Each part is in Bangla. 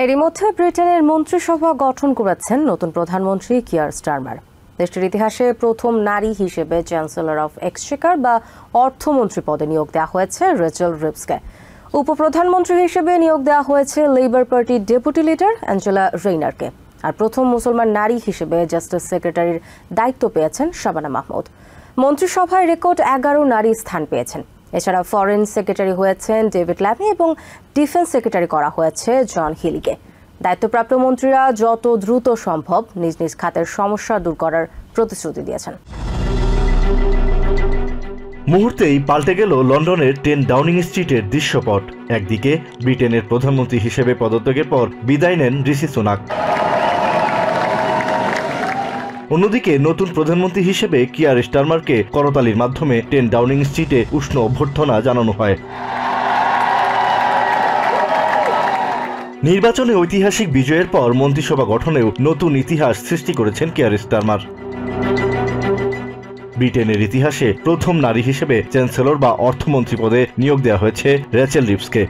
এরই মধ্যে ব্রিটেনের মন্ত্রিসভা গঠন করেছেন নতুন প্রধানমন্ত্রী কিয়ার স্টারমার। দেশটির ইতিহাসে প্রথম নারী হিসেবে চ্যান্সেলর অফ এক্সচেকার বা অর্থমন্ত্রী পদে নিয়োগ দেওয়া হয়েছে রেচেল রিভসকে। উপপ্রধানমন্ত্রী হিসেবে নিয়োগ দেওয়া হয়েছে লেবার পার্টির ডেপুটি লিডার অ্যাঞ্জেলা রেইনারকে। আর প্রথম মুসলমান নারী হিসেবে জাস্টিস সেক্রেটারির দায়িত্ব পেয়েছেন শাবানা মাহমুদ। মন্ত্রিসভায় রেকর্ড 11 নারী স্থান পেয়েছেন। এছাড়া ফরেন সেক্রেটারি হয়েছেন ডেভিড ল্যামি এবং ডিফেন্স সেক্রেটারি করা হয়েছে জন হিলিকে। দায়িত্বপ্রাপ্ত মন্ত্রীরা যত দ্রুত সম্ভব নিজ নিজ খাতের সমস্যা দূর করার প্রতিশ্রুতি দিয়েছেন। মুহূর্তেই পাল্টে গেল লন্ডনের 10 ডাউনিং স্ট্রিটের দৃশ্যপট। একদিকে ব্রিটেনের প্রধানমন্ত্রী হিসেবে পদত্যাগের পর বিদায় নেন ঋষি সুনাক, অন্যদিকে নতুন প্রধানমন্ত্রী হিসেবে কিয়ার স্টারমারকে করতালির মাধ্যমে 10 ডাউনিং স্ট্রিটে উষ্ণ অভ্যর্থনা জানানো হয়। নির্বাচনে ঐতিহাসিক বিজয়ের পর মন্ত্রিসভা গঠনেও নতুন ইতিহাস সৃষ্টি করেছেন কিয়ার স্টারমার। ব্রিটেনের ইতিহাসে প্রথম নারী হিসেবে চ্যান্সেলর বা অর্থমন্ত্রী পদে নিয়োগ দেওয়া হয়েছে রেচেল রিভসকে,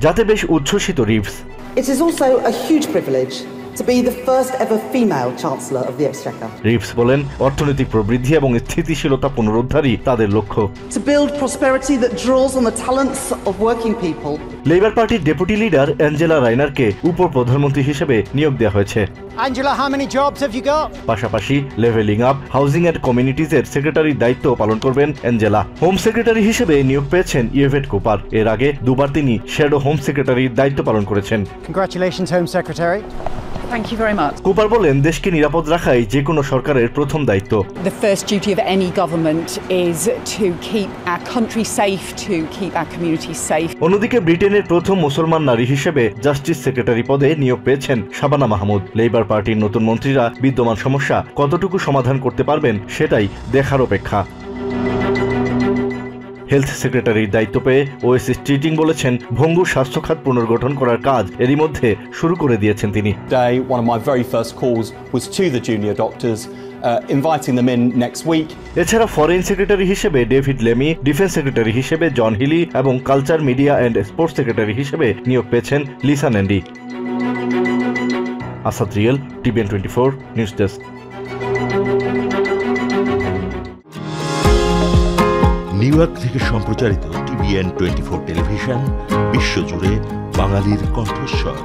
যাতে বেশ উচ্ছ্বসিত Reeves. It is also a huge privilege to be the first ever female Chancellor of the Exchequer. Reeves বলেন, অর্থনৈতিক প্রবৃদ্ধি এবং স্থিতিশীলতা পুনরুদ্ধারই তাদের লক্ষ্য। To build prosperity that draws on the talents of working people. Labour পার্টির ডেপুটি লিডার অ্যাঞ্জেলা রাইনারকে উপপ্রধানমন্ত্রী হিসেবে নিয়োগ দেওয়া হয়েছে। Angela, how many jobs have you got? পাশাপাশি লেভেলিং আপ, হাউজিং এন্ড কমিউনিটিজের সেক্রেটারির দায়িত্ব পালন করবেন অ্যাঞ্জেলা। হোম সেক্রেটারি হিসেবে নিয়োগ পেয়েছেন ইয়েভেট কুপার। এর আগে দুবার তিনি শ্যাডো হোম সেক্রেটারির দায়িত্ব পালন করেছেন। Congratulations, Home Secretary. Thank you very much. Cooper বলেন, দেশকে নিরাপদ রাখাই যে কোনো সরকারের প্রথম দায়িত্ব। The first duty of any government is to keep our country safe, to keep our communities safe. অন্যদিকে ব্রিটেনের প্রথম মুসলমান নারী হিসেবে জাস্টিস সেক্রেটারি পদে নিয়োগ পেয়েছেন শাবানা মাহমুদ। লেবার পার্টির নতুন মন্ত্রীরা বিদ্যমান সমস্যা কতটুকু সমাধান করতে পারবেন সেটাই দেখার অপেক্ষা। হেলথ সেক্রেটারির দায়িত্ব পেয়ে ওয়েসি স্ট্রিটিং বলেছেন, ভঙ্গুর স্বাস্থ্য খাত পুনর্গঠন করার কাজ এরই মধ্যে শুরু করে দিয়েছেন তিনি। Today, one of my very first calls was to the junior doctors, inviting them in next week. এছাড়া ফরেন সেক্রেটারি হিসেবে ডেভিড লেমি, ডিফেন্স সেক্রেটারি হিসেবে জন হিলি এবং culture, media and sports secretary হিসেবে নিয়োগ পেয়েছেন Lisa Nandy. Asad Rial, TVN 24 news desk. New York থেকে সম্প্রচারিত TVN 24 টেলিভিশন বিশ্বজুড়ে বাঙালির কণ্ঠস্বর।